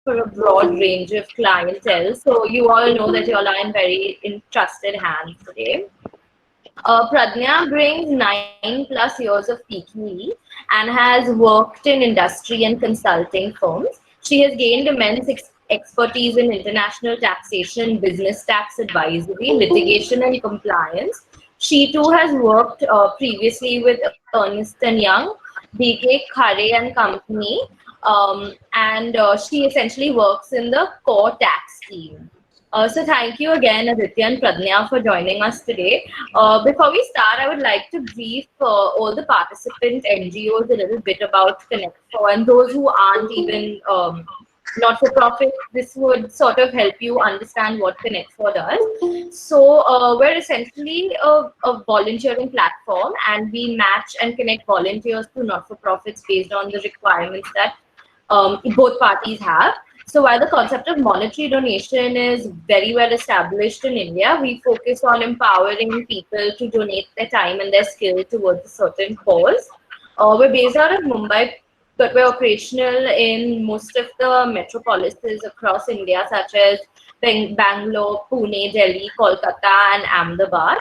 for a broad range of clientele. So you all know that you all are in very trusted hands today. Pradnya brings 9+ years of PQE and has worked in industry and consulting firms. She has gained immense expertise in international taxation, business tax advisory, litigation, and compliance. She too has worked previously with Ernst & Young, BK Khare and Company, and she essentially works in the core tax team. So thank you again, Aditya and Pradnya, for joining us today. Before we start, I would like to brief all the participant NGOs a little bit about Connect4, and those who aren't even not-for-profit. This would sort of help you understand what Connect4 does. So we're essentially a volunteering platform, and we match and connect volunteers to not-for-profits based on the requirements that both parties have. So while the concept of monetary donation is very well established in India, we focus on empowering people to donate their time and their skill towards a certain cause. We're based out of Mumbai, but we're operational in most of the metropolises across India, such as Bangalore, Pune, Delhi, Kolkata, and Ahmedabad.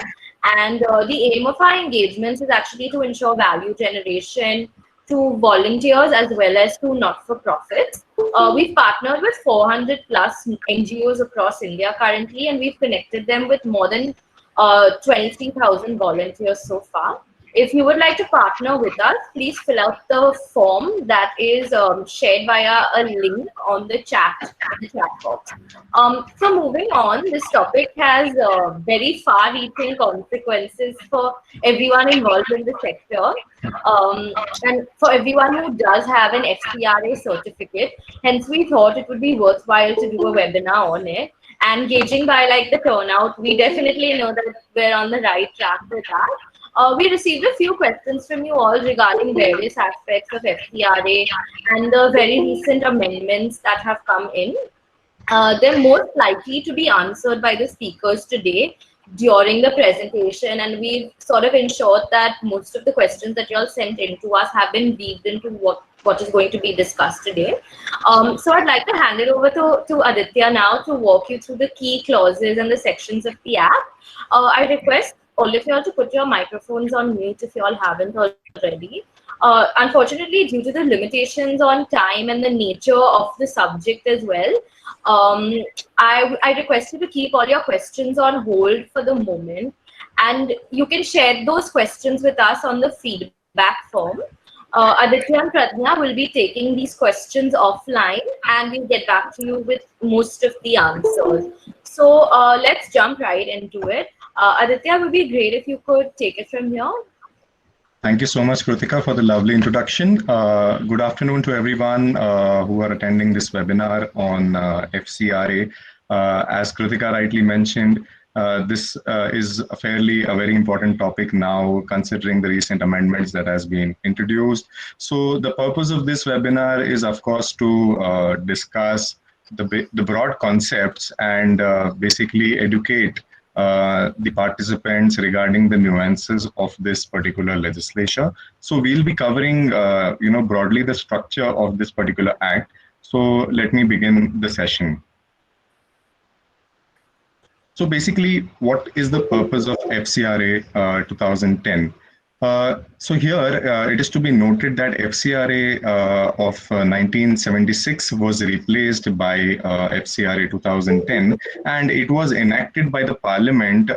And the aim of our engagements is actually to ensure value generation to volunteers as well as to not-for-profits. We've partnered with 400+ NGOs across India currently, and we've connected them with more than 23,000 volunteers so far. If you would like to partner with us, please fill out the form that is shared via a link on the chat box. So moving on, this topic has very far-reaching consequences for everyone involved in the sector. And for everyone who does have an FCRA certificate, hence we thought it would be worthwhile to do a webinar on it. And gauging by like the turnout, we definitely know that we're on the right track with that. We received a few questions from you all regarding various aspects of FCRA and the very recent amendments that have come in. They're most likely to be answered by the speakers today during the presentation, and we've sort of ensured that most of the questions that you all sent in to us have been weaved into what is going to be discussed today. So I'd like to hand it over to Aditya now to walk you through the key clauses and the sections of the Act. I request all of you all to put your microphones on mute if you all haven't already. Unfortunately, due to the limitations on time and the nature of the subject as well, I request you to keep all your questions on hold for the moment, and you can share those questions with us on the feedback form. Aditya and Pradnya will be taking these questions offline, and we'll get back to you with most of the answers. So let's jump right into it. Aditya, it would be great if you could take it from here. Thank you so much, Kritika, for the lovely introduction. Good afternoon to everyone who are attending this webinar on FCRA. As Kritika rightly mentioned, this is a very important topic now, considering the recent amendments that has been introduced. So the purpose of this webinar is, of course, to discuss the broad concepts and basically educate the participants regarding the nuances of this particular legislation. So we'll be covering, broadly the structure of this particular act. So let me begin the session. So basically, what is the purpose of FCRA 2010? So here, it is to be noted that FCRA of 1976 was replaced by FCRA 2010, and it was enacted by the Parliament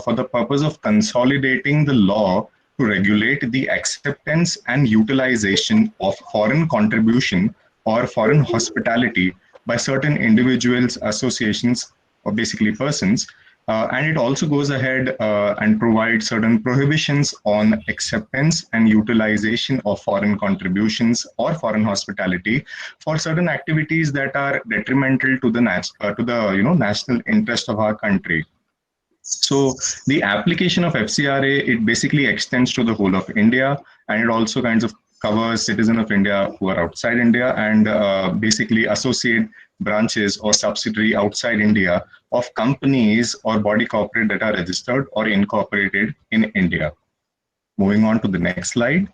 for the purpose of consolidating the law to regulate the acceptance and utilization of foreign contribution or foreign hospitality by certain individuals, associations, or basically persons. And it also goes ahead and provides certain prohibitions on acceptance and utilization of foreign contributions or foreign hospitality for certain activities that are detrimental to the national interest of our country. So the application of FCRA, it basically extends to the whole of India, and it also kind of covers citizens of India who are outside India and basically associate branches or subsidiary outside India of companies or body corporate that are registered or incorporated in India. Moving on to the next slide.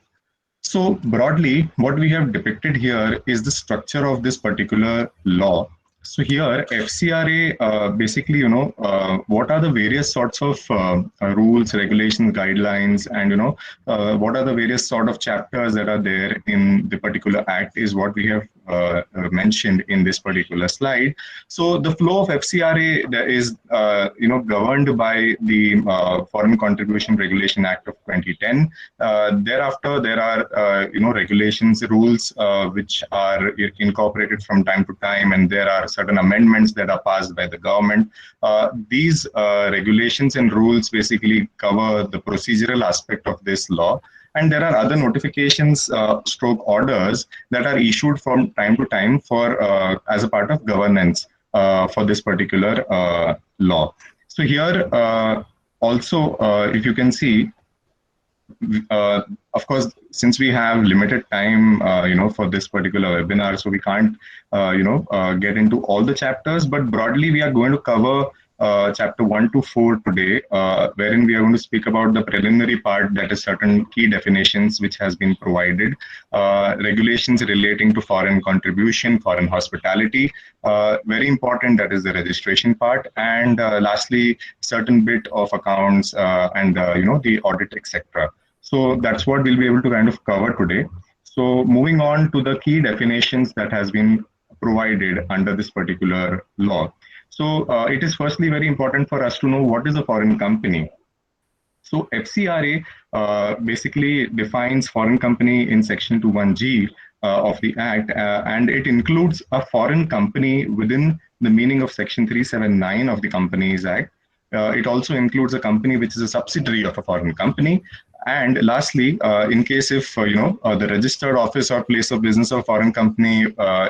So broadly, what we have depicted here is the structure of this particular law. So here, FCRA basically, what are the various sorts of rules, regulations, guidelines, and what are the various sort of chapters that are there in the particular act is what we have mentioned in this particular slide. So the flow of FCRA is, governed by the Foreign Contribution Regulation Act of 2010. Thereafter, there are regulations, rules which are incorporated from time to time, and there are certain amendments that are passed by the government. These regulations and rules basically cover the procedural aspect of this law. And there are other notifications, stroke orders that are issued from time to time for as a part of governance for this particular law. So here also, if you can see, of course, since we have limited time, for this particular webinar, so we can't, get into all the chapters. But broadly, we are going to cover chapter 1 to 4 today, wherein we are going to speak about the preliminary part, that is certain key definitions which has been provided, regulations relating to foreign contribution, foreign hospitality, very important, that is the registration part, and lastly, certain bit of accounts and the audit, etc. So that's what we'll be able to kind of cover today. So moving on to the key definitions that has been provided under this particular law. So it is firstly very important for us to know what is a foreign company. So FCRA basically defines foreign company in section 21G of the Act, and it includes a foreign company within the meaning of section 379 of the Companies Act. It also includes a company which is a subsidiary of a foreign company. And lastly, in case if the registered office or place of business of foreign company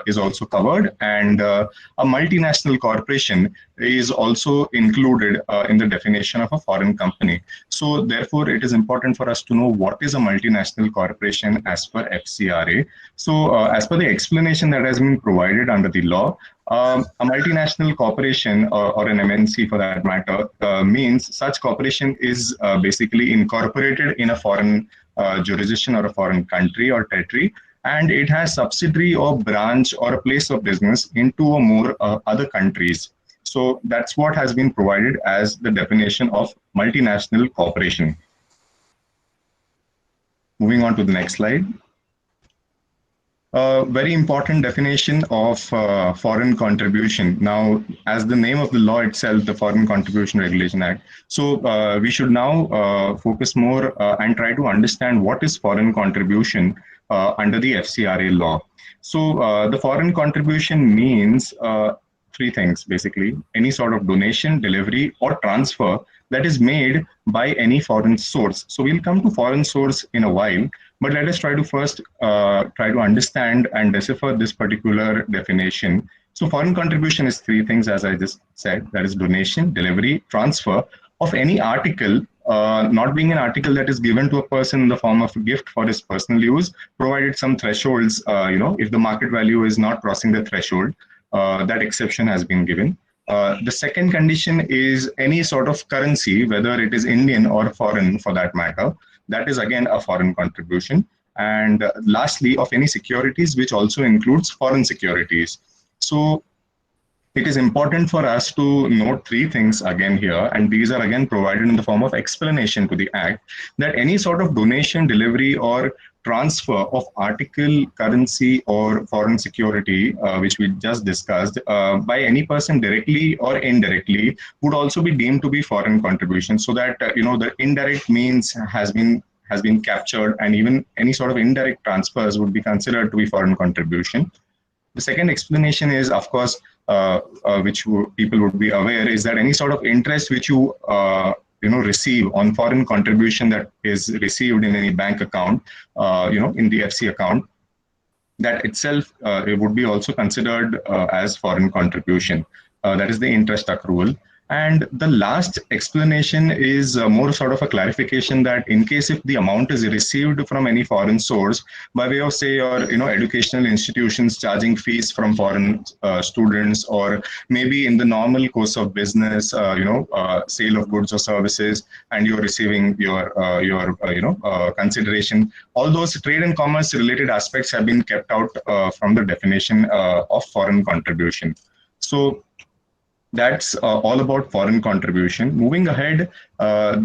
is also covered, and a multinational corporation is also included in the definition of a foreign company. So therefore, it is important for us to know what is a multinational corporation as per FCRA. So as per the explanation that has been provided under the law, a multinational corporation or an MNC for that matter means such corporation is basically incorporated in a foreign jurisdiction or a foreign country or territory, and it has subsidiary or branch or a place of business in two or more other countries. So that's what has been provided as the definition of multinational corporation. Moving on to the next slide. Very important definition of foreign contribution. Now, as the name of the law itself, the Foreign Contribution Regulation Act. So we should now focus more and try to understand what is foreign contribution under the FCRA law. So the foreign contribution means three things, basically: any sort of donation, delivery, or transfer that is made by any foreign source. So we'll come to foreign source in a while, but let us try to first try to understand and decipher this particular definition. So foreign contribution is three things, as I just said, that is donation, delivery, transfer of any article, not being an article that is given to a person in the form of a gift for his personal use, provided some thresholds, if the market value is not crossing the threshold, that exception has been given. The second condition is any sort of currency, whether it is Indian or foreign for that matter. That is again a foreign contribution. And lastly, of any securities, which also includes foreign securities. So it is important for us to note three things again here, and these are again provided in the form of explanation to the Act, that any sort of donation, delivery, or transfer of article, currency, or foreign security, which we just discussed, by any person directly or indirectly, would also be deemed to be foreign contribution. So that the indirect means has been captured, and even any sort of indirect transfers would be considered to be foreign contribution. The second explanation is, of course, which people would be aware, is that any sort of interest which you receive on foreign contribution that is received in any bank account, in the FC account, that itself it would be also considered as foreign contribution. That is the interest accrual. And the last explanation is more sort of a clarification that in case if the amount is received from any foreign source by way of say your educational institutions charging fees from foreign students, or maybe in the normal course of business, sale of goods or services, and you're receiving your consideration, all those trade and commerce related aspects have been kept out from the definition of foreign contribution. So that's all about foreign contribution. Moving ahead,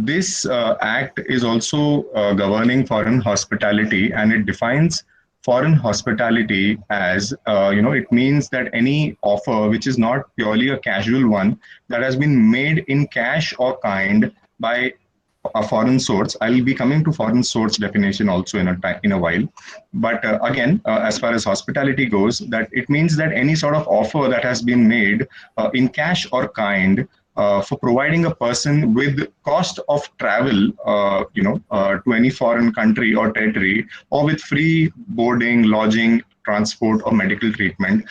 this act is also governing foreign hospitality, and it defines foreign hospitality as it means that any offer which is not purely a casual one, that has been made in cash or kind by a foreign source. I'll be coming to foreign source definition also in a while. But again, as far as hospitality goes, that it means that any sort of offer that has been made in cash or kind for providing a person with cost of travel, to any foreign country or territory, or with free boarding, lodging, transport, or medical treatment.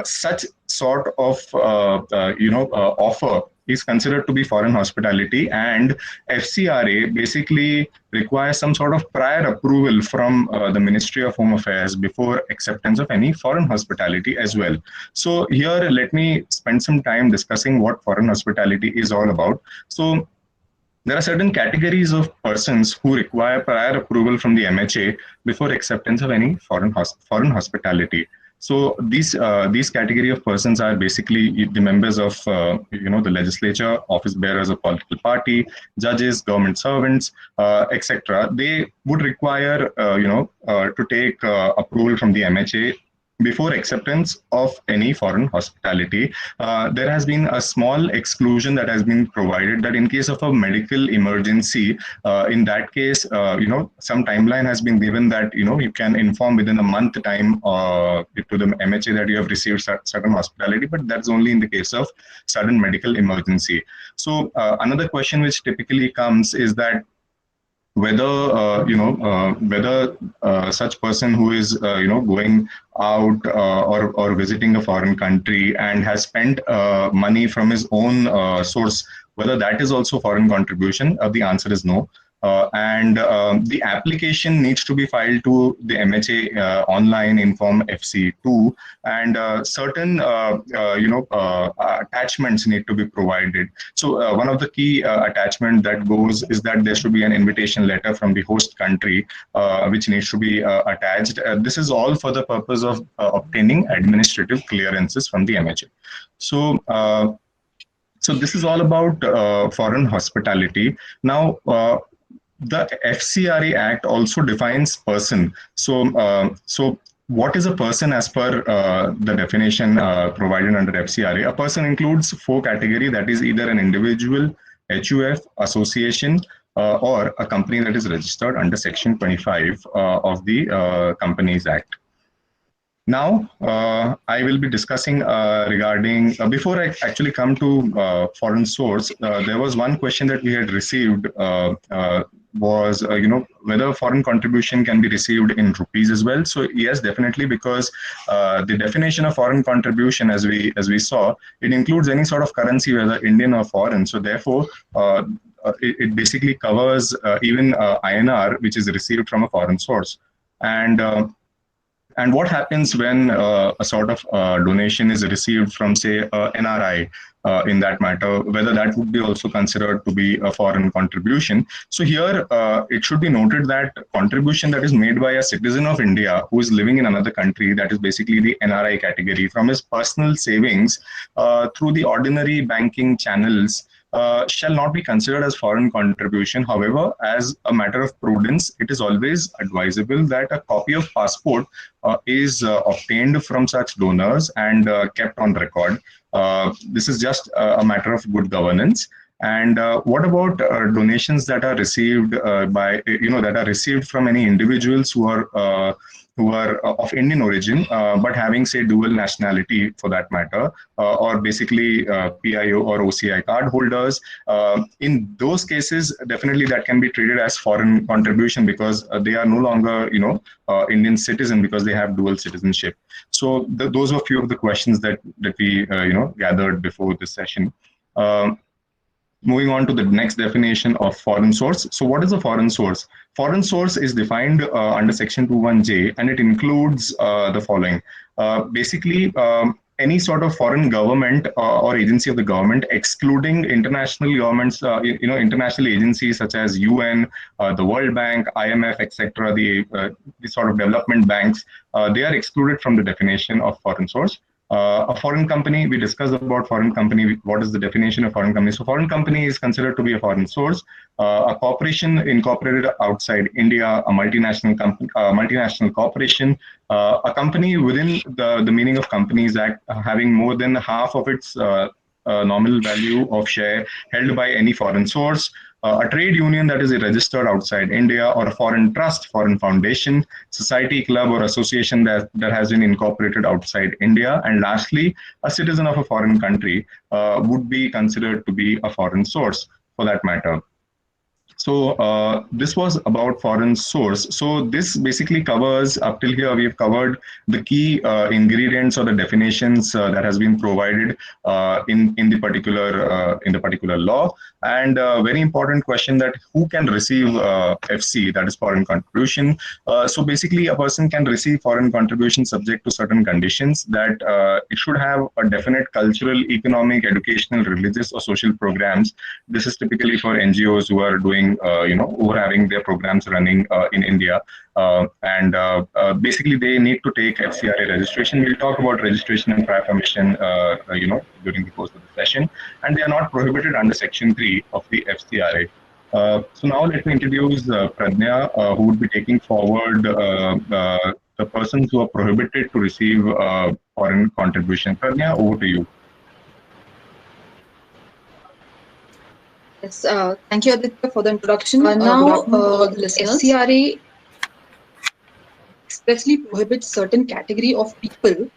Such sort of offer is considered to be foreign hospitality, and FCRA basically requires some sort of prior approval from the Ministry of Home Affairs before acceptance of any foreign hospitality as well. So here, let me spend some time discussing what foreign hospitality is all about. So there are certain categories of persons who require prior approval from the MHA before acceptance of any foreign hospitality. So these category of persons are basically the members of the legislature, office bearers of political party, judges, government servants, etc. They would require to take approval from the MHA before acceptance of any foreign hospitality. There has been a small exclusion that has been provided, that in case of a medical emergency, in that case, some timeline has been given that, you can inform within a month time to the MHA that you have received certain hospitality, but that's only in the case of sudden medical emergency. So another question which typically comes is that whether such person who is going out or visiting a foreign country and has spent money from his own source, whether that is also foreign contribution. The answer is no. And the application needs to be filed to the MHA online in form FC2, and certain attachments need to be provided. So one of the key attachment that goes is that there should be an invitation letter from the host country, which needs to be attached. This is all for the purpose of obtaining administrative clearances from the MHA. So this is all about foreign hospitality. Now, the FCRA Act also defines person. So what is a person as per the definition provided under FCRA? A person includes four categories, that is either an individual, HUF, association, or a company that is registered under Section 25 of the Companies Act. Now, I will be discussing regarding, before I actually come to foreign source, there was one question that we had received was, whether foreign contribution can be received in rupees as well. So yes, definitely, because the definition of foreign contribution, as we saw, it includes any sort of currency, whether Indian or foreign. So therefore, it basically covers even INR, which is received from a foreign source. And what happens when a sort of donation is received from, say, NRI in that matter, whether that would be also considered to be a foreign contribution. So here, it should be noted that contribution that is made by a citizen of India who is living in another country, that is basically the NRI category, from his personal savings through the ordinary banking channels, shall not be considered as foreign contribution. However, as a matter of prudence, it is always advisable that a copy of passport is obtained from such donors and kept on record. This is just a matter of good governance. And what about donations that are received that are received from any individuals who are of Indian origin, but having, say, dual nationality for that matter, or basically PIO or OCI card holders? In those cases, definitely that can be treated as foreign contribution, because they are no longer, Indian citizen, because they have dual citizenship. So those are a few of the questions that we, gathered before this session. Moving on to the next definition of foreign source. So what is a foreign source? Foreign source is defined under Section 21J, and it includes the following. Basically, any sort of foreign government or agency of the government, excluding international governments, international agencies such as UN, the World Bank, IMF, etc., the sort of development banks, they are excluded from the definition of foreign source. A foreign company, we discussed about foreign company, what is the definition of foreign company. So foreign company is considered to be a foreign source. A corporation incorporated outside India, a multinational company, multinational corporation, a company within the meaning of Companies Act, having more than half of its nominal value of share held by any foreign source, a trade union that is registered outside India, or a foreign trust, foreign foundation, society, club, or association that has been incorporated outside India. And lastly, a citizen of a foreign country would be considered to be a foreign source for that matter. So this was about foreign source. So this basically covers, up till here, we've covered the key ingredients or the definitions that has been provided in the particular law. And very important question, that who can receive FC, that is foreign contribution. So basically, a person can receive foreign contribution subject to certain conditions, that it should have a definite cultural, economic, educational, religious, or social programs. This is typically for NGOs who are doing, who are having their programs running in India. And basically, they need to take FCRA registration. We'll talk about registration and prior permission, during the course of the session. And they are not prohibited under Section 3 of the FCRA. So now let me introduce Pradnya, who would be taking forward the persons who are prohibited to receive foreign contribution. Pradnya, over to you. Yes, thank you, Aditya, for the introduction. Now, the FCRA expressly prohibits certain category of people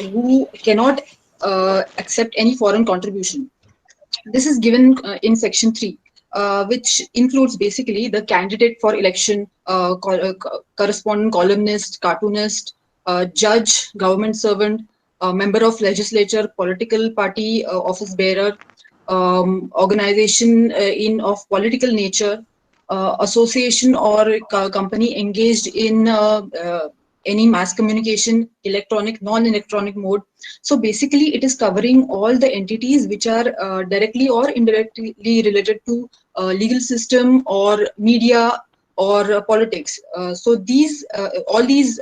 who cannot accept any foreign contribution. This is given in Section 3, which includes basically the candidate for election, correspondent, columnist, cartoonist, judge, government servant, member of legislature, political party office bearer, organization of political nature, association or company engaged in any mass communication, electronic, non-electronic mode. So basically, it is covering all the entities which are directly or indirectly related to legal system or media or politics. So these all these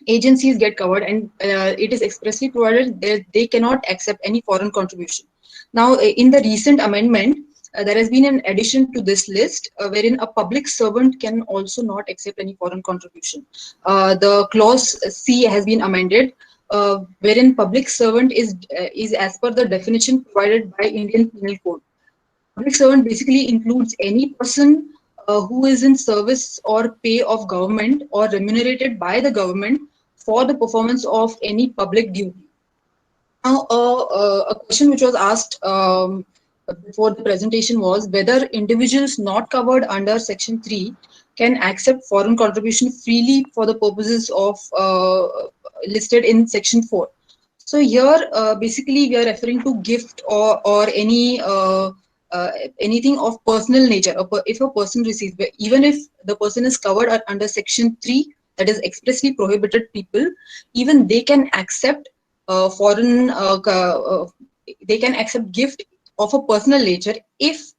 agencies get covered, and it is expressly provided that they cannot accept any foreign contribution. Now, in the recent amendment, there has been an addition to this list wherein a public servant can also not accept any foreign contribution. The clause C has been amended, wherein public servant is as per the definition provided by Indian Penal Code. Public servant basically includes any person who is in service or pay of government or remunerated by the government for the performance of any public duty. Now, a question which was asked before the presentation was whether individuals not covered under Section 3 can accept foreign contribution freely for the purposes of listed in Section 4. So here, basically, we are referring to gift or any anything of personal nature. If a person receives, even if the person is covered under Section 3, that is expressly prohibited people, even they can accept foreign, they can accept gift of a personal nature if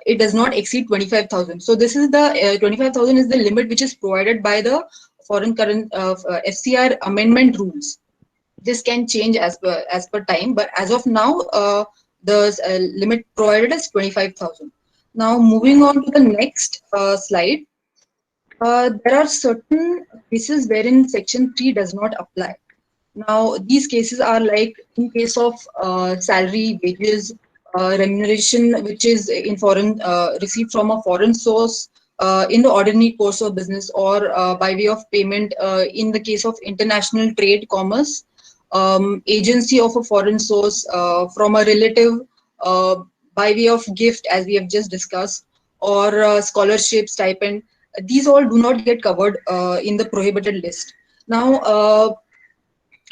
it does not exceed 25,000. So this is the 25,000 is the limit which is provided by the foreign current FCR amendment rules. This can change as per time, but as of now, the limit provided is 25,000. Now, moving on to the next slide, there are certain cases wherein Section 3 does not apply. Now, these cases are like in case of salary, wages, remuneration, which is in foreign received from a foreign source in the ordinary course of business, or by way of payment in the case of international trade, commerce, agency of a foreign source from a relative by way of gift, as we have just discussed, or scholarship, stipend. These all do not get covered in the prohibited list. Now,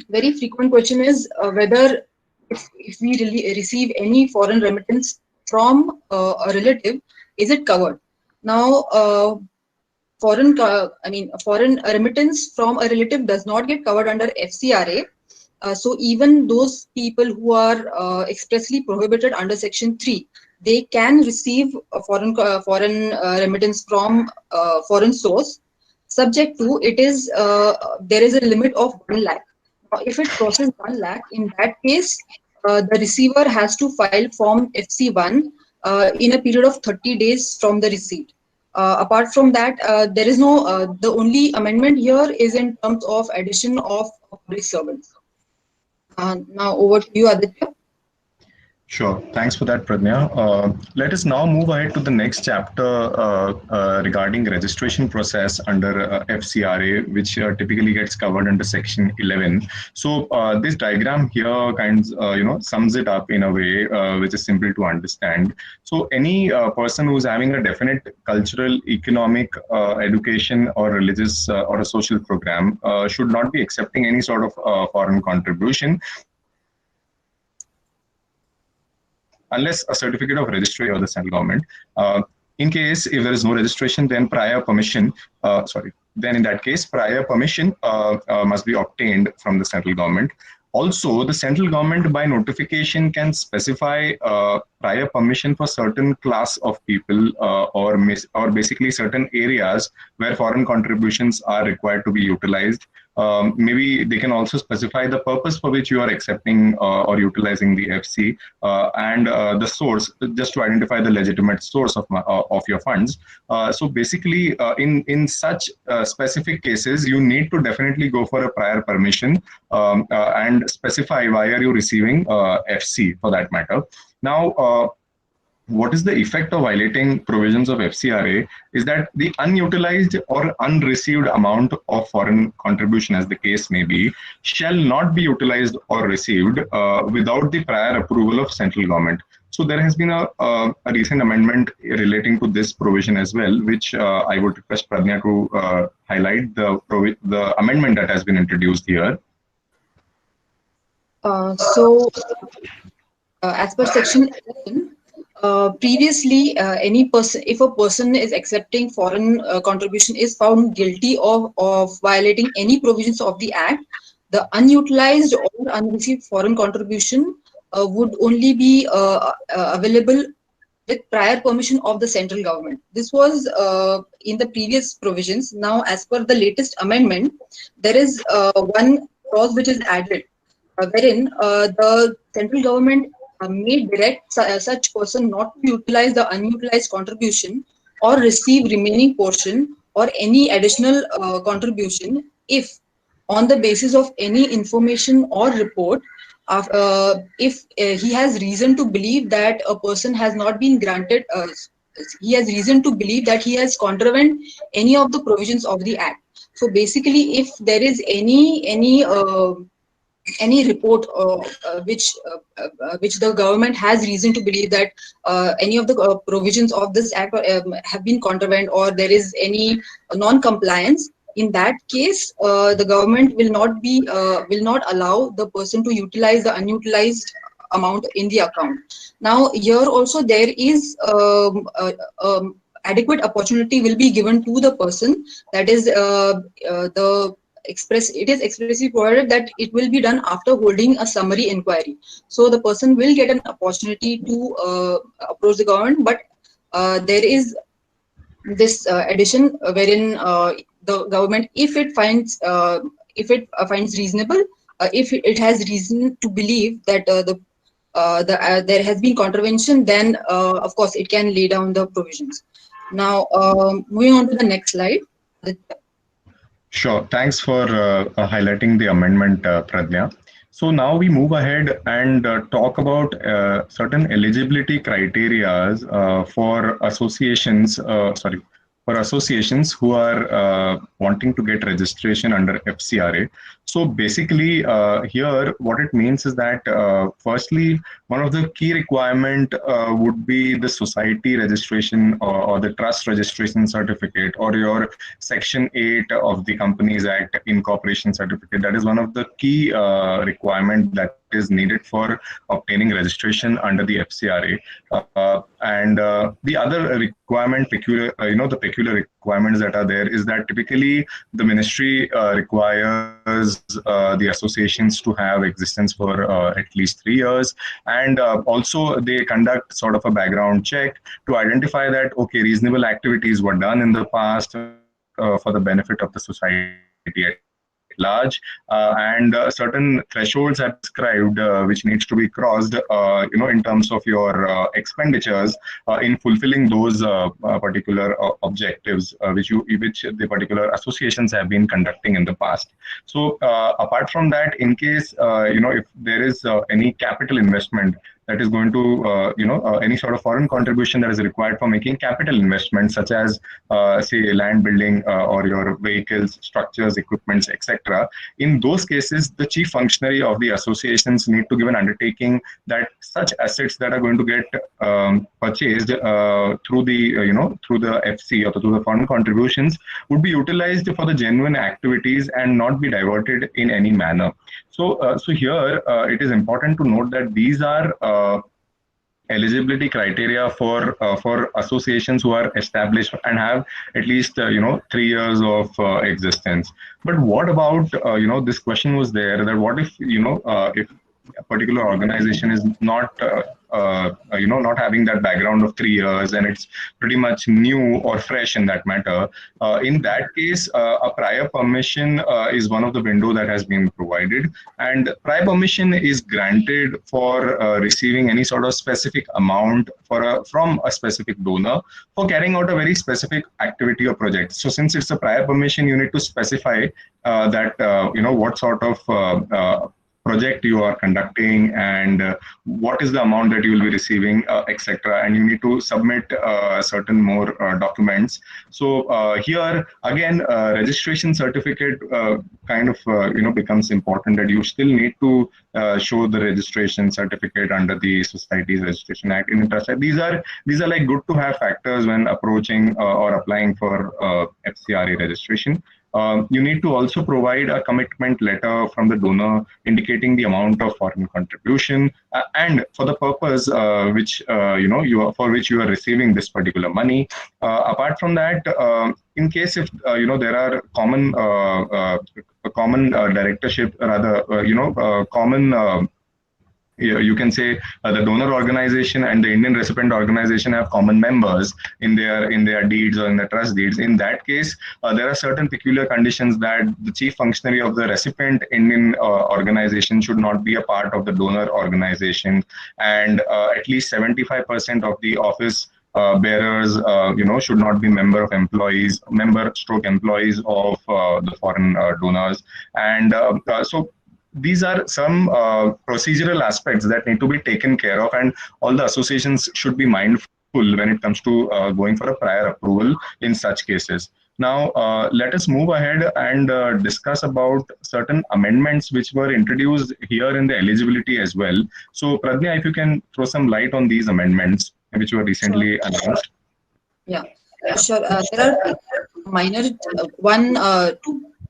very frequent question is whether if we really receive any foreign remittance from a relative, is it covered? Now, foreign remittance from a relative does not get covered under FCRA. So even those people who are expressly prohibited under Section 3, they can receive a foreign remittance from foreign source, subject to it is there is a limit of 1 lakh. Now, if it crosses 1 lakh, in that case, the receiver has to file Form FC1 in a period of 30 days from the receipt. Apart from that, there is no, the only amendment here is in terms of addition of public servants. Now over to you, Aditya. Sure. Thanks for that, Pradnya. Let us now move ahead to the next chapter regarding registration process under FCRA, which typically gets covered under Section 11. So this diagram here sums it up in a way which is simple to understand. So any person who's having a definite cultural, economic, education, or religious or a social program should not be accepting any sort of foreign contribution, unless a certificate of registry or the central government. In case if there is no registration, then prior permission, then in that case, prior permission must be obtained from the central government. Also, the central government by notification can specify prior permission for certain class of people or basically certain areas where foreign contributions are required to be utilized. Maybe they can also specify the purpose for which you are accepting or utilizing the FC and the source, just to identify the legitimate source of your funds. So basically, in such specific cases, you need to definitely go for a prior permission and specify why are you receiving FC for that matter. Now, what is the effect of violating provisions of FCRA is that the unutilized or unreceived amount of foreign contribution, as the case may be, shall not be utilized or received without the prior approval of central government. So there has been a recent amendment relating to this provision as well, which I would request Pradnya to highlight the amendment that has been introduced here. As per Section 11, previously, any person, if a person is accepting foreign contribution, is found guilty of violating any provisions of the Act, the unutilized or unreceived foreign contribution would only be available with prior permission of the central government. This was in the previous provisions. Now, as per the latest amendment, there is one clause which is added, wherein the central government may direct such person not to utilize the unutilized contribution or receive remaining portion or any additional contribution if, on the basis of any information or report, if he has reason to believe that a person has not been granted, he has reason to believe that he has contravened any of the provisions of the Act. So basically, if there is any report which the government has reason to believe that any of the provisions of this Act have been contravened, or there is any non-compliance, in that case, the government will not allow the person to utilize the unutilized amount in the account. Now, here also there is adequate opportunity will be given to the person. That is, it is expressly provided that it will be done after holding a summary inquiry. So the person will get an opportunity to approach the government, but there is this addition wherein the government, if it finds reasonable, if it has reason to believe that there has been contravention, then of course it can lay down the provisions. Now, moving on to the next slide. Sure. Thanks for highlighting the amendment, Pradnya. So now we move ahead and talk about certain eligibility criteria for associations. For associations who are wanting to get registration under FCRA. So basically here what it means is that firstly, one of the key requirement would be the society registration or the trust registration certificate, or your Section 8 of the Companies Act incorporation certificate. That is one of the key requirement that is needed for obtaining registration under the FCRA. And the other requirement, the peculiar requirements that are there is that typically the ministry requires the associations to have existence for at least 3 years, and also they conduct sort of a background check to identify that okay, reasonable activities were done in the past for the benefit of the society at large, and certain thresholds are prescribed which needs to be crossed, in terms of your expenditures in fulfilling those particular objectives which the particular associations have been conducting in the past. So apart from that, in case if there is any capital investment that is going to, any sort of foreign contribution that is required for making capital investments, such as, say, land building or your vehicles, structures, equipments, etc. In those cases, the chief functionary of the associations need to give an undertaking that such assets that are going to get purchased through the FC or through the foreign contributions would be utilized for the genuine activities and not be diverted in any manner. So here it is important to note that these are eligibility criteria for associations who are established and have at least 3 years of existence. But what about this question was there, that what if a particular organization is not not having that background of 3 years and it's pretty much new or fresh in that matter. In that case, a prior permission is one of the window that has been provided, and prior permission is granted for receiving any sort of specific amount from a specific donor for carrying out a very specific activity or project. So since it's a prior permission, you need to specify that what sort of project you are conducting and what is the amount that you will be receiving, etc. And you need to submit certain more documents. So here again, registration certificate kind of becomes important, that you still need to show the registration certificate under the Societies Registration Act in Interest. These are like good to have factors when approaching or applying for FCRA registration. You need to also provide a commitment letter from the donor indicating the amount of foreign contribution and for the purpose which for which you are receiving this particular money. Apart from that, in case if there are common directorship, rather common. You can say the donor organization and the Indian recipient organization have common members in their deeds or in the trust deeds. In that case, there are certain peculiar conditions that the chief functionary of the recipient Indian organization should not be a part of the donor organization, and at least 75% of the office bearers, should not be member stroke employees of the foreign donors, and so. These are some procedural aspects that need to be taken care of, and all the associations should be mindful when it comes to going for a prior approval in such cases. Now, let us move ahead and discuss about certain amendments which were introduced here in the eligibility as well. So, Pradnya, if you can throw some light on these amendments which were recently announced. Yeah, sure. There are minor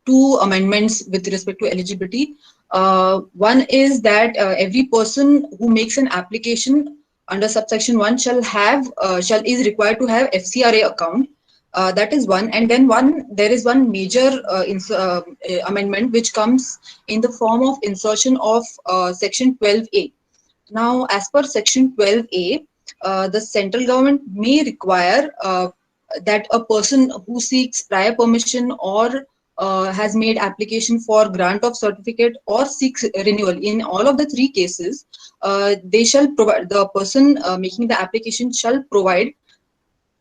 two amendments with respect to eligibility. One is that every person who makes an application under subsection 1 is required to have FCRA account. That is one. And then there is one major amendment which comes in the form of insertion of section 12A. Now, as per section 12A, the central government may require that a person who seeks prior permission or has made application for grant of certificate or seeks renewal. In all of the three cases, they shall provide, the person making the application shall provide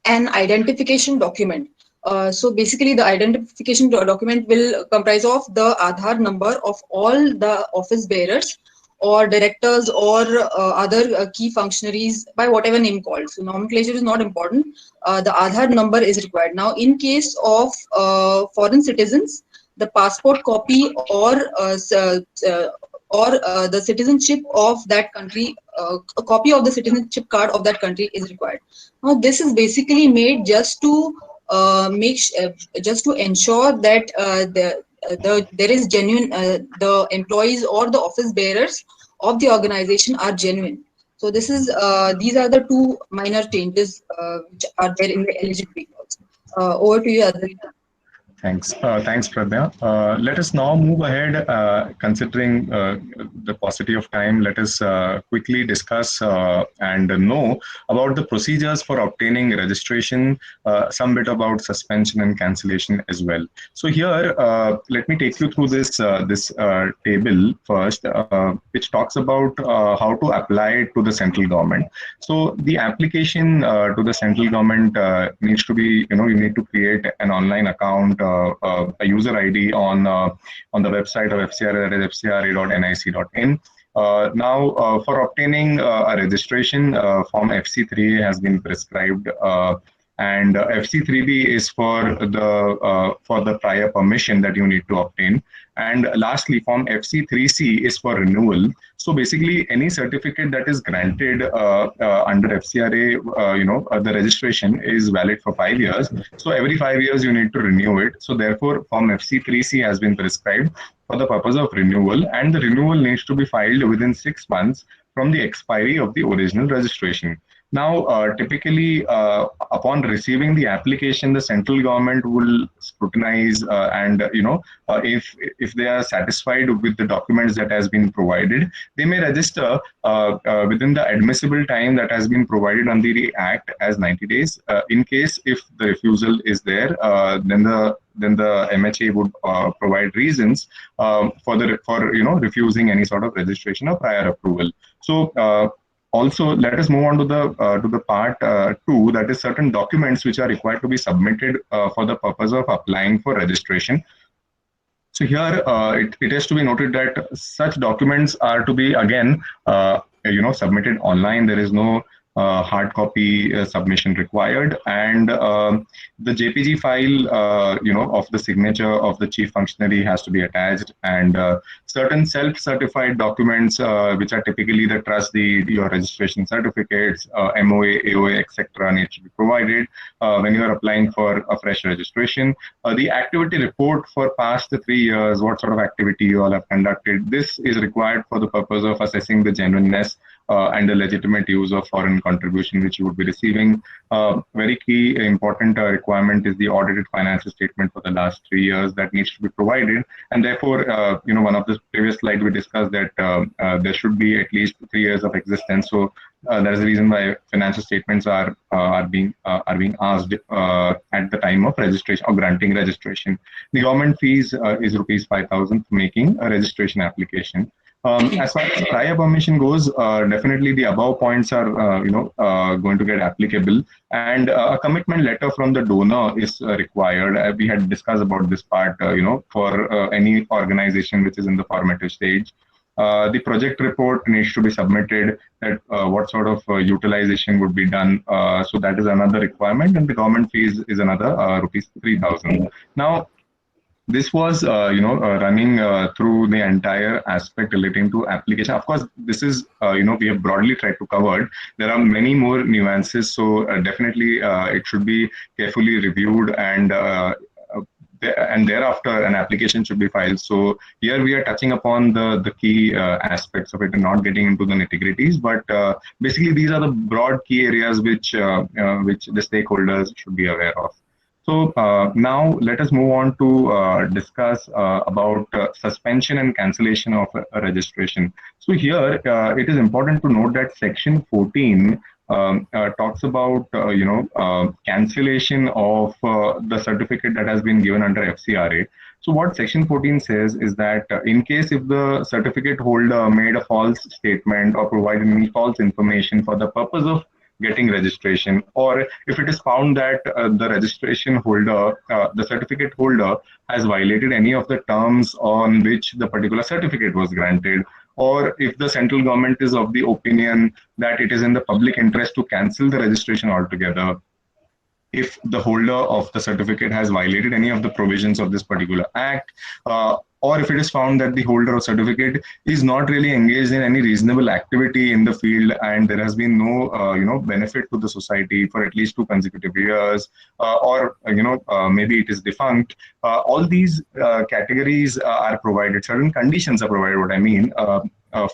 an identification document. So basically the identification document will comprise of the Aadhaar number of all the office bearers or directors or other key functionaries by whatever name called. So nomenclature is not important. The Aadhaar number is required. Now, in case of foreign citizens, the passport copy or the citizenship of that country, a copy of the citizenship card of that country is required. Now, this is basically made just to ensure that there is genuine the employees or the office bearers of the organization are genuine. So this is these are the two minor changes which are there in the eligibility clause. Over to you, Aditya. Thanks. Thanks, Pradnya. Let us now move ahead. Considering the paucity of time, let us quickly discuss and know about the procedures for obtaining registration, some bit about suspension and cancellation as well. So here, let me take you through this table first, which talks about how to apply to the central government. So the application to the central government needs to be, you need to create an online account, a user ID on the website of FCRA, that is fcra.nic.in. Now, for obtaining a registration, Form FC3 has been prescribed, and FC3B is for the prior permission that you need to obtain. And lastly, Form FC3C is for renewal. So basically, any certificate that is granted under FCRA, the registration is valid for 5 years. So every 5 years, you need to renew it. So therefore, Form FC3C has been prescribed for the purpose of renewal, and the renewal needs to be filed within 6 months from the expiry of the original registration. Now, typically, upon receiving the application, the central government will scrutinize and, if they are satisfied with the documents that has been provided, they may register within the admissible time that has been provided under the Act as 90 days. In case if the refusal is there, then the MHA would provide reasons for refusing any sort of registration or prior approval. So. Also, let us move on to the part 2, that is certain documents which are required to be submitted for the purpose of applying for registration. So here, it has to be noted that such documents are to be again, submitted online. There is no hard copy submission required, and the JPG file, of the signature of the chief functionary has to be attached, and certain self-certified documents, which are typically the trust deed, your registration certificates, MOA, AOA, etc., need to be provided when you are applying for a fresh registration. The activity report for past 3 years, what sort of activity you all have conducted, this is required for the purpose of assessing the genuineness and the legitimate use of foreign contribution which you would be receiving. Very key important requirement is the audited financial statement for the last 3 years that needs to be provided, and therefore one of the previous slides we discussed that there should be at least 3 years of existence. So that is the reason why financial statements are being asked at the time of registration or granting registration. The government fees is rupees 5,000 for making a registration application. As far as prior permission goes, definitely the above points are, going to get applicable, and a commitment letter from the donor is required. We had discussed about this part, for any organization which is in the formative stage. The project report needs to be submitted, that what sort of utilization would be done. So that is another requirement, and the government fees is another rupees 3,000. Now, this was, running through the entire aspect relating to application. Of course, this is, we have broadly tried to cover. There are many more nuances, so definitely it should be carefully reviewed, and thereafter an application should be filed. So here we are touching upon the key aspects of it and not getting into the nitty-gritties, but basically these are the broad key areas which the stakeholders should be aware of. So now let us move on to discuss about suspension and cancellation of a registration. So here it is important to note that Section 14 talks about cancellation of the certificate that has been given under FCRA. So what Section 14 says is that in case if the certificate holder made a false statement or provided any false information for the purpose of getting registration, or if it is found that the registration holder, the certificate holder has violated any of the terms on which the particular certificate was granted, or if the central government is of the opinion that it is in the public interest to cancel the registration altogether, if the holder of the certificate has violated any of the provisions of this particular act, or if it is found that the holder of certificate is not really engaged in any reasonable activity in the field, and there has been no benefit to the society for at least 2 consecutive years, or maybe it is defunct. All these categories are provided. Certain conditions are provided. What I mean,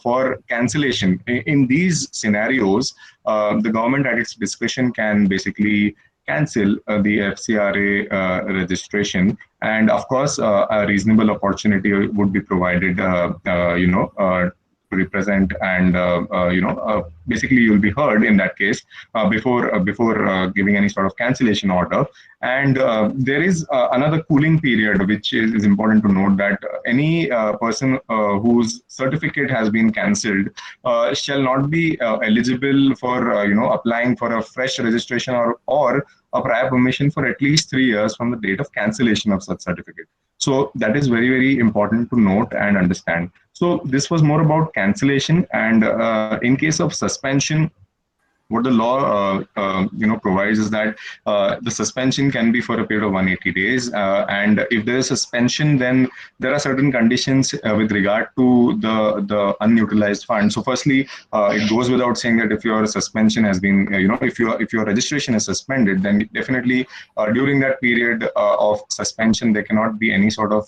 for cancellation. In these scenarios, the government at its discretion can basically cancel the FCRA registration, and of course, a reasonable opportunity would be provided, to represent, and basically you'll be heard in that case before giving any sort of cancellation order. And there is another cooling period, which is important to note, that any person whose certificate has been cancelled shall not be eligible for applying for a fresh registration or a prior permission for at least 3 years from the date of cancellation of such certificate. So that is very, very important to note and understand. So this was more about cancellation, and in case of suspension, what the law provides is that the suspension can be for a period of 180 days, and if there is suspension, then there are certain conditions with regard to the unutilized funds. So firstly, it goes without saying that if your suspension has been if your registration is suspended, then definitely during that period of suspension there cannot be any sort of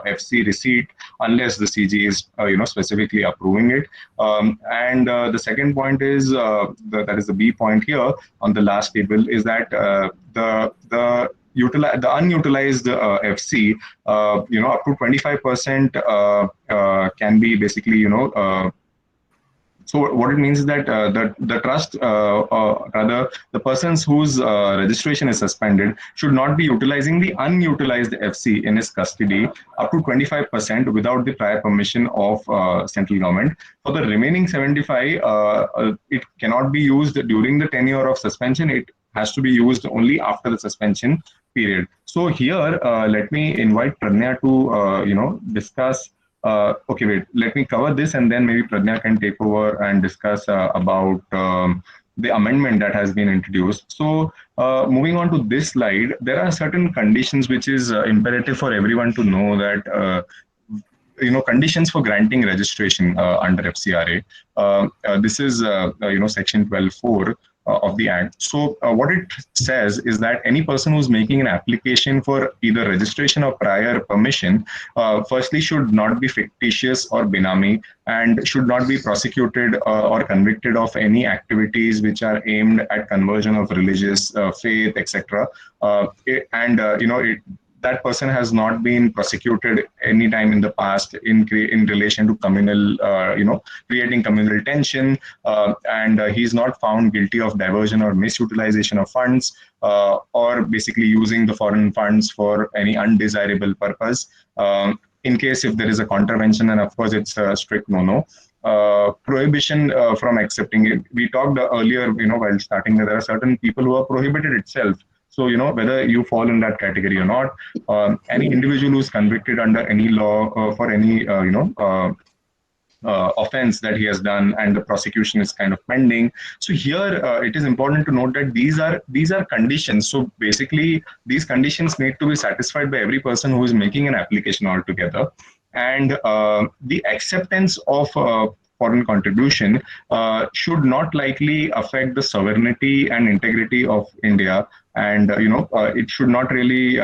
FC receipt unless the CG is specifically approving it. And the second point is that is the B point here on the last table, is that the unutilized FC, up to 25% can be basically, so what it means is that the trust, rather the persons whose registration is suspended, should not be utilizing the unutilized FC in his custody up to 25% without the prior permission of central government. For the remaining 75, it cannot be used during the tenure of suspension. It has to be used only after the suspension period. So here, let me invite Pradnya to discuss. Okay, wait, let me cover this, and then maybe Pradnya can take over and discuss about the amendment that has been introduced. So moving on to this slide, there are certain conditions which is imperative for everyone to know, that conditions for granting registration under FCRA. This is section 12(4) of the Act. So what it says is that any person who's making an application for either registration or prior permission, firstly should not be fictitious or benami, and should not be prosecuted or convicted of any activities which are aimed at conversion of religious faith, etc. That person has not been prosecuted any time in the past in relation to communal, creating communal tension, and he's not found guilty of diversion or misutilization of funds, or basically using the foreign funds for any undesirable purpose. In case if there is a contravention, and of course it's a strict no-no. Prohibition from accepting it. We talked earlier, while starting, that there are certain people who are prohibited itself. So, whether you fall in that category or not, any individual who's convicted under any law for any, offense that he has done, and the prosecution is kind of pending. So here, it is important to note that these are conditions. So basically, these conditions need to be satisfied by every person who is making an application altogether. And the acceptance of foreign contribution should not likely affect the sovereignty and integrity of India, and it should not really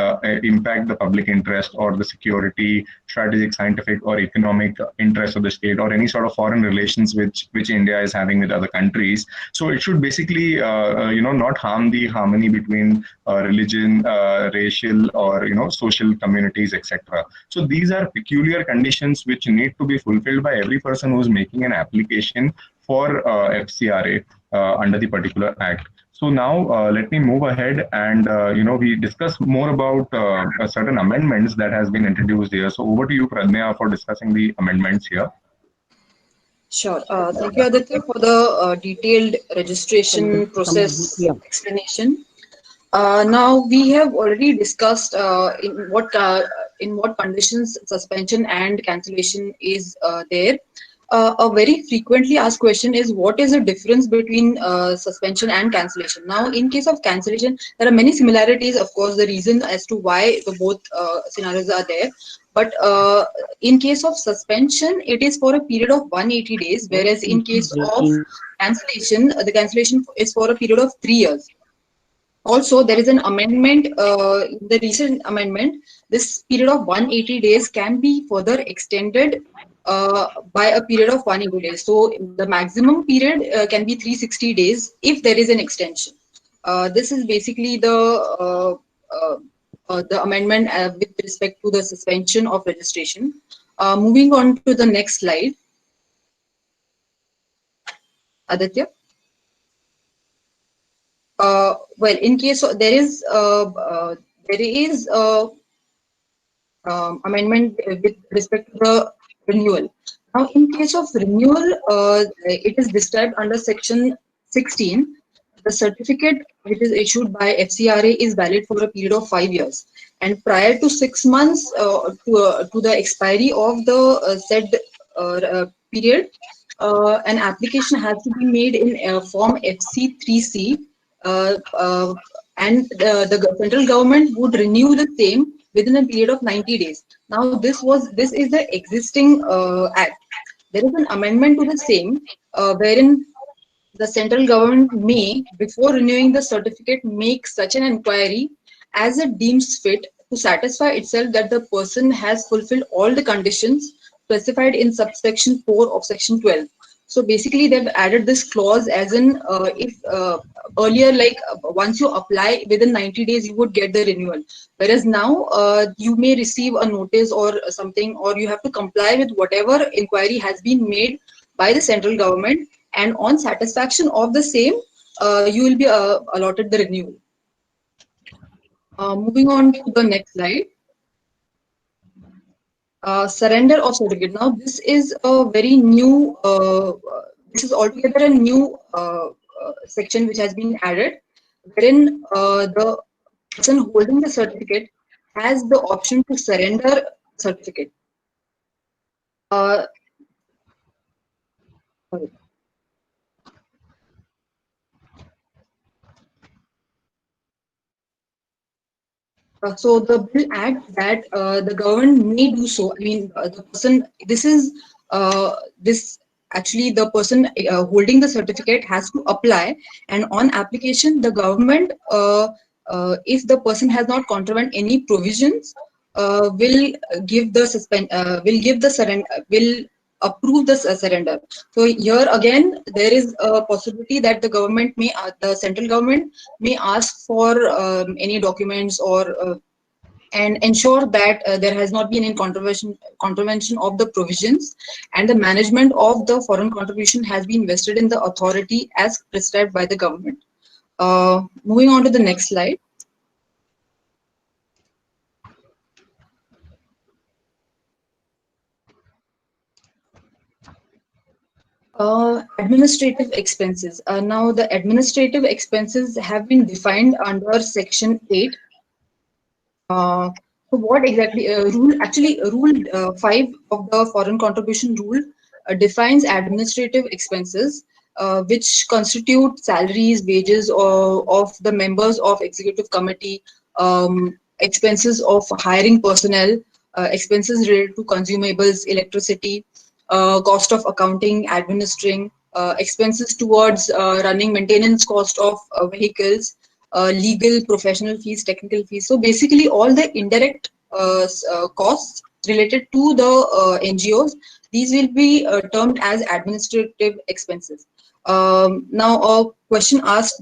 impact the public interest or the security, strategic, scientific, or economic interest of the state, or any sort of foreign relations which India is having with other countries. So it should basically not harm the harmony between religion, racial, or social communities, etc. So these are peculiar conditions which need to be fulfilled by every person who is making an application for FCRA under the particular act. So now let me move ahead, and we discuss more about certain amendments that has been introduced here. So over to you, Pradnya, for discussing the amendments here. Sure. Thank you, Aditya, for the detailed registration process explanation. Now we have already discussed in what conditions suspension and cancellation is there. A very frequently asked question is, what is the difference between suspension and cancellation? Now, in case of cancellation, there are many similarities. Of course, the reason as to why the both scenarios are there. But in case of suspension, it is for a period of 180 days, whereas in case of cancellation, the cancellation is for a period of 3 years. Also, there is an amendment, the recent amendment, this period of 180 days can be further extended by a period of 180 days. So the maximum period can be 360 days if there is an extension. This is basically the amendment with respect to the suspension of registration. Moving on to the next slide. Aditya. Well, in case of, there is amendment with respect to the renewal. Now, in case of renewal, it is described under section 16. The certificate which is issued by FCRA is valid for a period of 5 years, and prior to 6 months to the expiry of the said period, an application has to be made in form FC3C, and the central government would renew the same within a period of 90 days. Now, this is the existing act. There is an amendment to the same, wherein the central government may, before renewing the certificate, make such an inquiry as it deems fit to satisfy itself that the person has fulfilled all the conditions specified in subsection 4 of section 12. So basically, they've added this clause as in if earlier, like once you apply within 90 days, you would get the renewal. Whereas now you may receive a notice or something, or you have to comply with whatever inquiry has been made by the central government, and on satisfaction of the same, you will be allotted the renewal. Moving on to the next slide. Surrender of certificate. Now, this is a very new, this is altogether a new section which has been added, wherein the person holding the certificate has the option to surrender certificate. Sorry. So the bill adds that the government may do so. I mean, the person. This actually the person holding the certificate has to apply, and on application, the government, if the person has not contravened any provisions, will give the will approve the surrender. So here again, there is a possibility that the government may, the central government may ask for any documents or and ensure that there has not been any contravention of the provisions, and the management of the foreign contribution has been vested in the authority as prescribed by the government. Moving on to the next slide. Administrative expenses. Now, the administrative expenses have been defined under Section 8. So what exactly Rule 5 of the Foreign Contribution Rule defines administrative expenses, which constitute salaries, wages of the members of executive committee, expenses of hiring personnel, expenses related to consumables, electricity, cost of accounting, administering, expenses towards running maintenance cost of vehicles, legal, professional fees, technical fees. So basically all the indirect costs related to the NGOs, these will be termed as administrative expenses. Now a question asked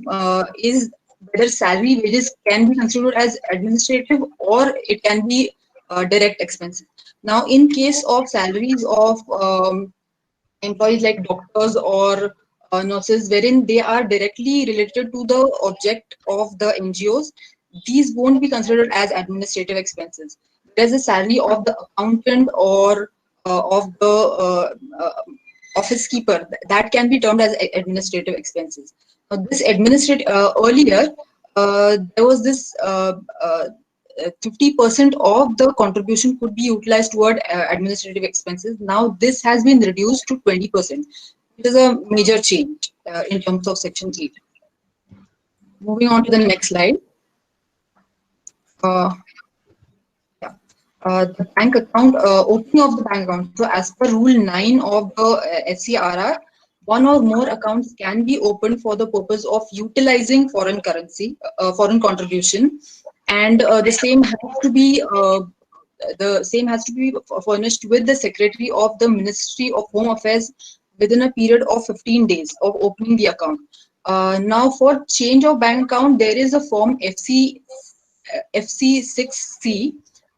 is whether salary wages can be considered as administrative or it can be direct expenses. Now, in case of salaries of employees like doctors or nurses, wherein they are directly related to the object of the NGOs, these won't be considered as administrative expenses. Whereas the salary of the accountant or of the office keeper, that can be termed as administrative expenses. Now, this administrative earlier there was this 50% of the contribution could be utilized toward administrative expenses. Now this has been reduced to 20%. It is a major change in terms of Section 8. Moving on to the next slide. The bank account, opening of the bank account. So as per Rule 9 of the FCRR, one or more accounts can be opened for the purpose of utilizing foreign currency, foreign contribution, and the same has to be the same has to be furnished with the Secretary of the Ministry of Home Affairs within a period of 15 days of opening the account. Now, for change of bank account, there is a form FC6C,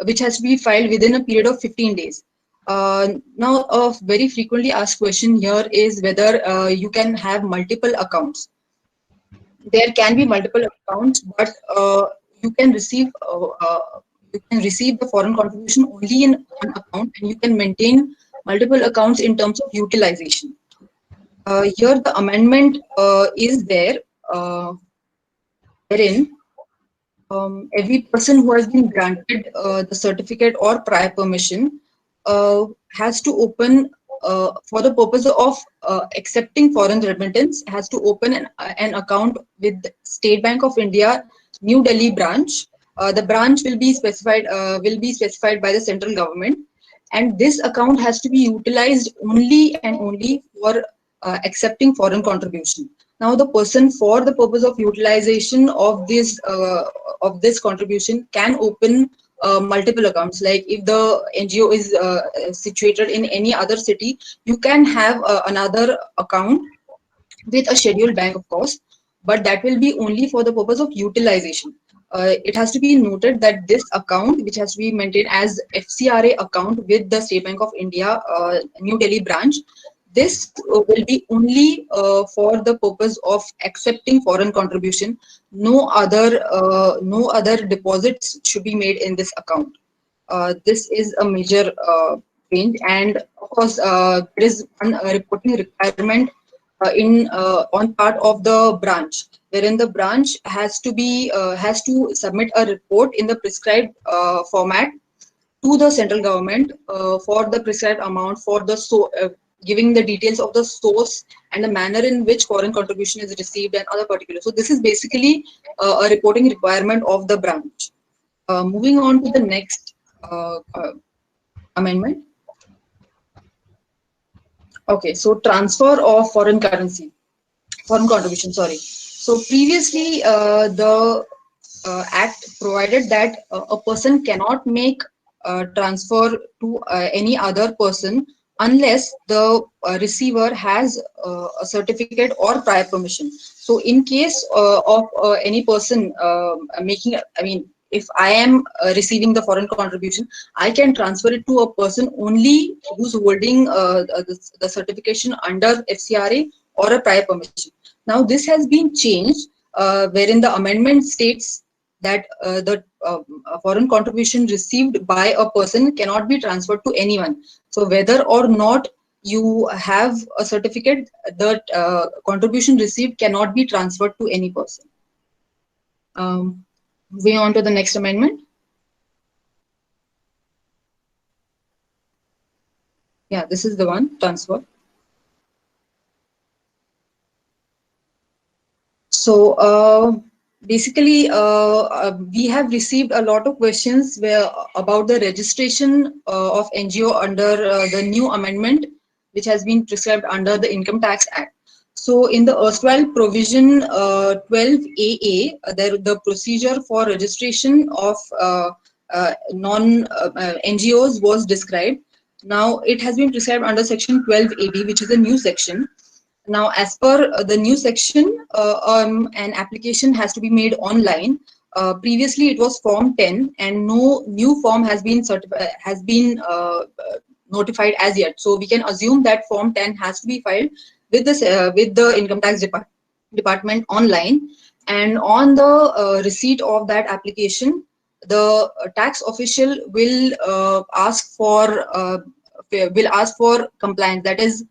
which has to be filed within a period of 15 days. Now, a very frequently asked question here is whether you can have multiple accounts. There can be multiple accounts, but you can receive the foreign contribution only in one account, and you can maintain multiple accounts in terms of utilization. Here, the amendment is there, wherein every person who has been granted the certificate or prior permission has to open, for the purpose of accepting foreign remittance, has to open an account with State Bank of India, New Delhi branch. The branch will be specified by the central government, and this account has to be utilized only and only for accepting foreign contribution. Now, the person, for the purpose of utilization of this contribution, can open multiple accounts. Like if the NGO is situated in any other city, you can have another account with a scheduled bank, of course, but that will be only for the purpose of utilization. It has to be noted that this account, which has to be maintained as FCRA account with the State Bank of India, New Delhi branch, this will be only for the purpose of accepting foreign contribution. No other deposits should be made in this account. This is a major change, and of course, there is one reporting requirement on part of the branch, wherein the branch has to submit a report in the prescribed format to the central government for the prescribed amount, for the giving the details of the source and the manner in which foreign contribution is received and other particulars. So this is basically a reporting requirement of the branch. Moving on to the next amendment. Okay, so transfer of foreign contribution, sorry. So previously, the Act provided that a person cannot make transfer to any other person unless the receiver has a certificate or prior permission. So in case of any person if I am receiving the foreign contribution, I can transfer it to a person only who's holding the certification under FCRA or a prior permission. Now this has been changed, wherein the amendment states that the foreign contribution received by a person cannot be transferred to anyone. So whether or not you have a certificate, the contribution received cannot be transferred to any person. Moving on to the next amendment. Yeah, this is the one, transfer. So basically, we have received a lot of questions about the registration of NGO under the new amendment, which has been prescribed under the Income Tax Act. So in the erstwhile provision 12AA, the procedure for registration of NGOs was described. Now it has been prescribed under section 12AB, which is a new section. Now, as per the new section, an application has to be made online. Previously, it was Form 10, and no new form has been notified as yet. So we can assume that Form 10 has to be filed with the Income Tax Department online. And on the receipt of that application, the tax official will ask for compliance. That is,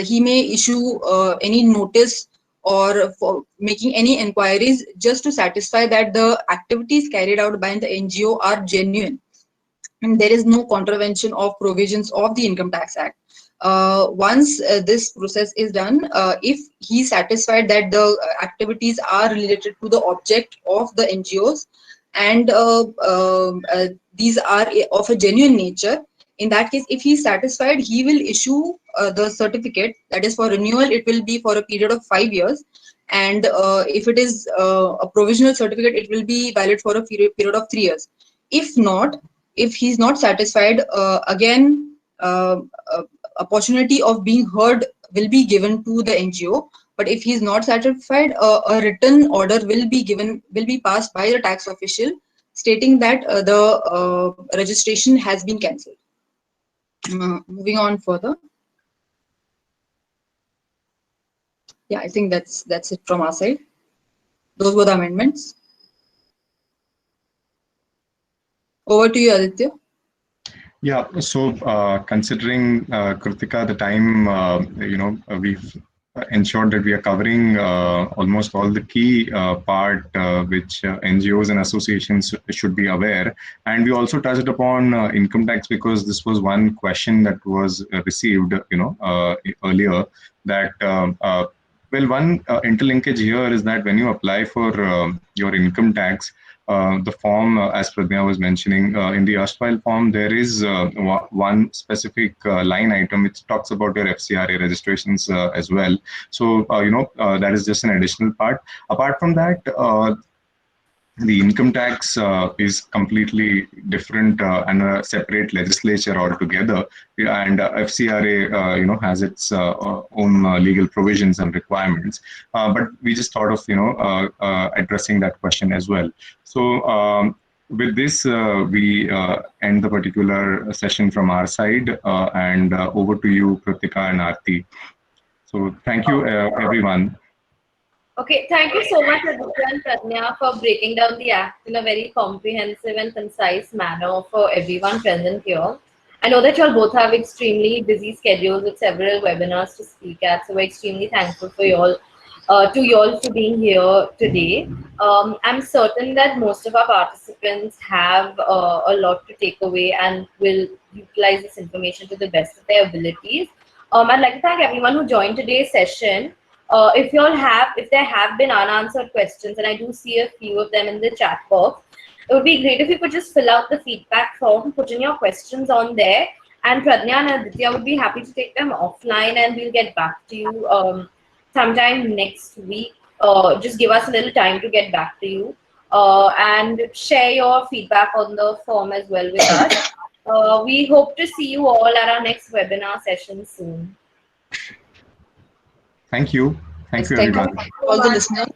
he may issue any notice or for making any inquiries just to satisfy that the activities carried out by the NGO are genuine and there is no contravention of provisions of the Income Tax Act. Once this process is done, if he is satisfied that the activities are related to the object of the NGOs and these are of a genuine nature, in that case, if he is satisfied, he will issue the certificate. That is, for renewal, it will be for a period of 5 years. And if it is a provisional certificate, it will be valid for a period of 3 years. If not, If he's not satisfied, again, opportunity of being heard will be given to the NGO. But if he's not satisfied, a written order will be passed by the tax official stating that the registration has been cancelled. Moving on further. Yeah, I think that's it from our side. Those were the amendments. Over to you, Aditya. Yeah, so considering Kritika, the time, we've ensured that we are covering almost all the key part which NGOs and associations should be aware. And we also touched upon income tax because this was one question that was received, earlier that, well, one interlinkage here is that when you apply for your income tax, the form, as Pradnya was mentioning, in the erstwhile form, there is one specific line item which talks about your FCRA registrations as well. So, that is just an additional part. Apart from that, the income tax is completely different and a separate legislature altogether, and FCRA, has its own legal provisions and requirements. But we just thought of, addressing that question as well. So. With this, we end the particular session from our side, and over to you, Kritika and Aarti. So thank you, everyone. Okay, thank you so much, Aditya and Pradnya, for breaking down the act in a very comprehensive and concise manner for everyone present here. I know that you all both have extremely busy schedules with several webinars to speak at, so we're extremely thankful for you all, to you all for being here today. I'm certain that most of our participants have a lot to take away and will utilize this information to the best of their abilities. I'd like to thank everyone who joined today's session. If there have been unanswered questions, and I do see a few of them in the chat box, it would be great if you could just fill out the feedback form, put in your questions on there, and Pradnya and Aditya would be happy to take them offline, and we'll get back to you sometime next week. Just give us a little time to get back to you, and share your feedback on the form as well with us. We hope to see you all at our next webinar session soon. Thank you. Thank you, Thank everyone. you all the listeners.